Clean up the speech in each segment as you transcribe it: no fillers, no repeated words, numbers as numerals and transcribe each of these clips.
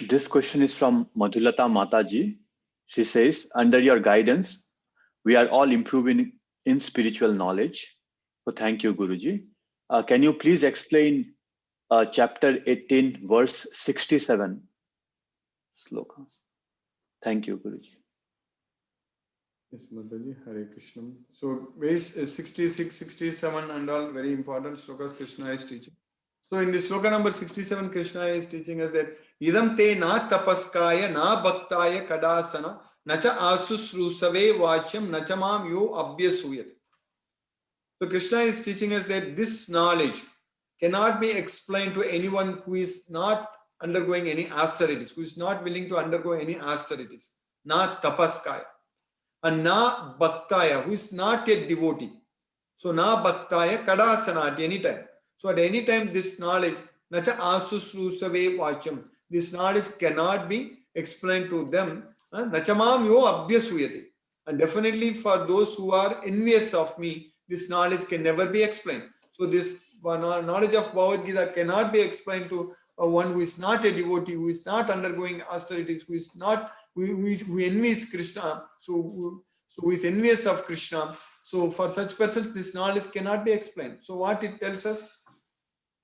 This question is from Madhulata Mataji. She says, under your guidance, we are all improving in spiritual knowledge. So thank you, Guruji. Can you please explain chapter 18, verse 67 sloka? Thank you, Guruji. Yes, Madhaji, Hare Krishna. So, verse 66, 67 and all very important slokas Krishna is teaching. So, in this sloka number 67, Krishna is teaching us that Idam te na tapaskaya na bhaktaya kadasana nacha asusrusave vachyam nachamam yo abhyasuyat. So, Krishna is teaching us that this knowledge cannot be explained to anyone who is not undergoing any austerities, who is not willing to undergo any austerities. Na tapaskaya. And na bhaktaya, who is not a devotee. So na bhaktaya kadasana at any time. So at any time this knowledge, nacha asusrusave vacham, this knowledge cannot be explained to them. Nachamam yo abhyasuyati. And definitely for those who are envious of me, this knowledge can never be explained. So this knowledge of Bhagavad Gita cannot be explained to one who is not a devotee, who is not undergoing austerities, who is not who envies Krishna, so who is envious of Krishna. So for such persons, this knowledge cannot be explained. So what it tells us,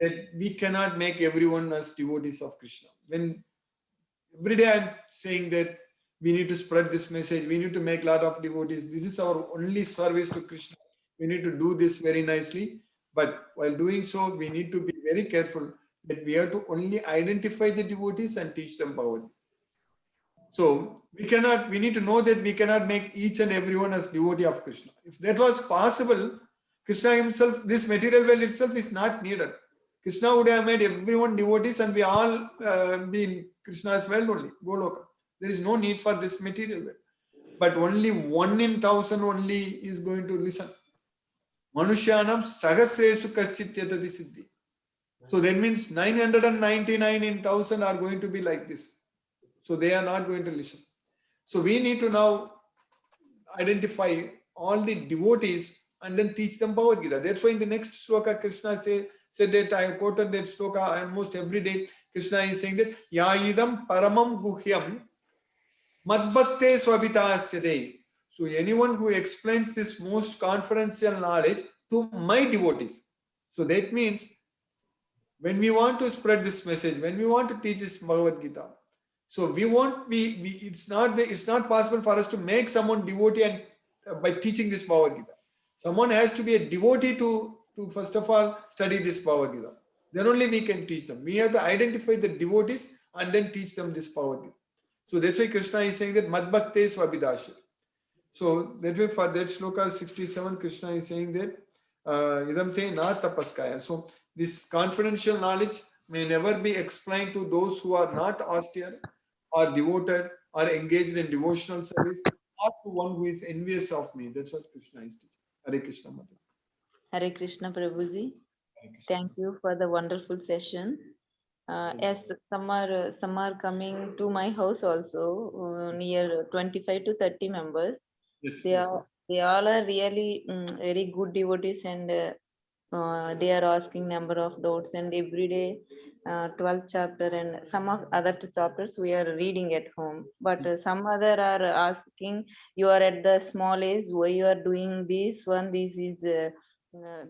that we cannot make everyone as devotees of Krishna. When every day I'm saying that we need to spread this message, we need to make a lot of devotees. This is our only service to Krishna. We need to do this very nicely. But while doing so, we need to be very careful that we have to only identify the devotees and teach them Bhagavad Gita. So we need to know that we cannot make each and everyone as devotee of Krishna. If that was possible, Krishna himself, this material world itself is not needed. Krishna would have made everyone devotees and we all be in Krishna's world only, Goloka. There is no need for this material world. But only 1 in 1,000 only is going to listen. Manushyanam sahasresu kaschit siddhi. So that means 999 in 1,000 are going to be like this. So they are not going to listen. So we need to now identify all the devotees and then teach them Bhagavad Gita. That's why in the next sloka, Krishna said that I have quoted that sloka almost every day. Krishna is saying that Yaidam Paramam Guhyam Madbhakte Swabhitasyade. So anyone who explains this most confidential knowledge to my devotees. So that means when we want to spread this message, when we want to teach this Bhagavad Gita, so we won't be. It's not possible for us to make someone devotee and by teaching this Bhagavad Gita. Someone has to be a devotee to first of all study this Bhagavad Gita. Then only we can teach them. We have to identify the devotees and then teach them this Bhagavad Gita. So that's why Krishna is saying that Madbhakte Swabhidasya. So that way for that sloka 67, Krishna is saying that Idam te na tapaskaya. So this confidential knowledge may never be explained to those who are not austere or devoted or engaged in devotional service, or to one who is envious of me. That's what Krishna is teaching. Hare Krishna Mother. Hare Krishna Prabhuji. Thank you for the wonderful session. As some are coming to my house also, near 25 to 30 members. Yes, they all are really very good devotees, and they are asking number of doubts, and every day 12th chapter and some of other chapters we are reading at home. But some other are asking, you are at the small age, why you are doing this one? This is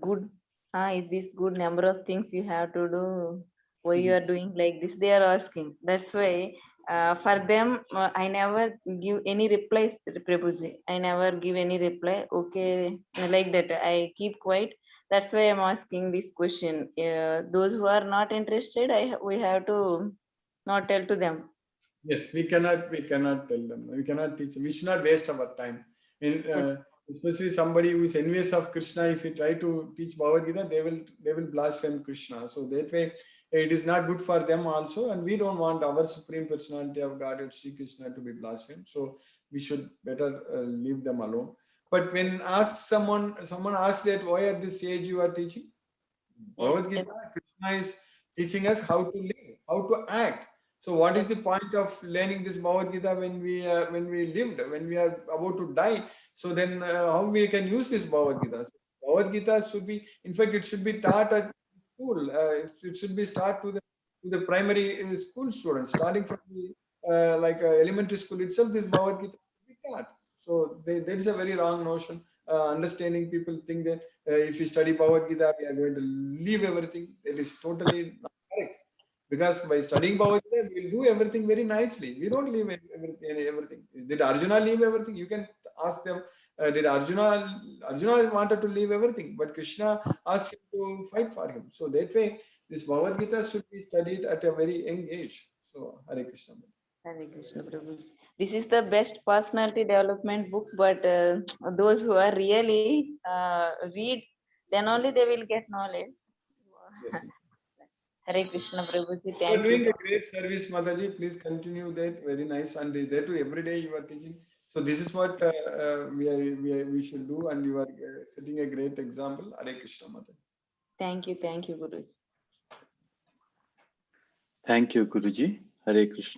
good. Is this good number of things you have to do? Why you are doing like this? They are asking. That's why for them I never give any replies, Prabhuji. I never give any reply. Okay, like that. I keep quiet. That's why I'm asking this question. Those who are not interested, we have to not tell to them. Yes, we cannot tell them. We cannot teach them. We should not waste our time. Especially somebody who is envious of Krishna, if we try to teach Bhagavad Gita, they will blaspheme Krishna. So that way, it is not good for them also, and we don't want our Supreme Personality of Godhead, Sri Krishna, to be blasphemed. So we should better leave them alone. But when someone asks that why at this age you are teaching Bhagavad Gita, Krishna is teaching us how to live, how to act. So what is the point of learning this Bhagavad Gita when we lived, when we are about to die? So then how we can use this Bhagavad Gita? So Bhagavad Gita should be, in fact, it should be taught at school. It should be taught to the to the primary school students, starting from the elementary school itself. This Bhagavad Gita should be taught. So there is a very wrong notion. Understanding people think that if we study Bhagavad Gita, we are going to leave everything. That is totally not correct. Because by studying Bhagavad Gita, we'll do everything very nicely. We don't leave everything. Did Arjuna leave everything? You can ask them. Did Arjuna wanted to leave everything, but Krishna asked him to fight for him. So that way, this Bhagavad Gita should be studied at a very young age. So Hare Krishna. Hare Krishna Prabhu. This is the best personality development book, but those who are really read, then only they will get knowledge. Yes. Hare Krishna Prabhuji, You are thank doing you. a great service, Mataji. Please continue that. Very nice. And there too, every day you are teaching. So this is what we should do, and you are setting a great example. Hare Krishna, Mataji. Thank you, Guruji. Thank you, Guruji. Hare Krishna.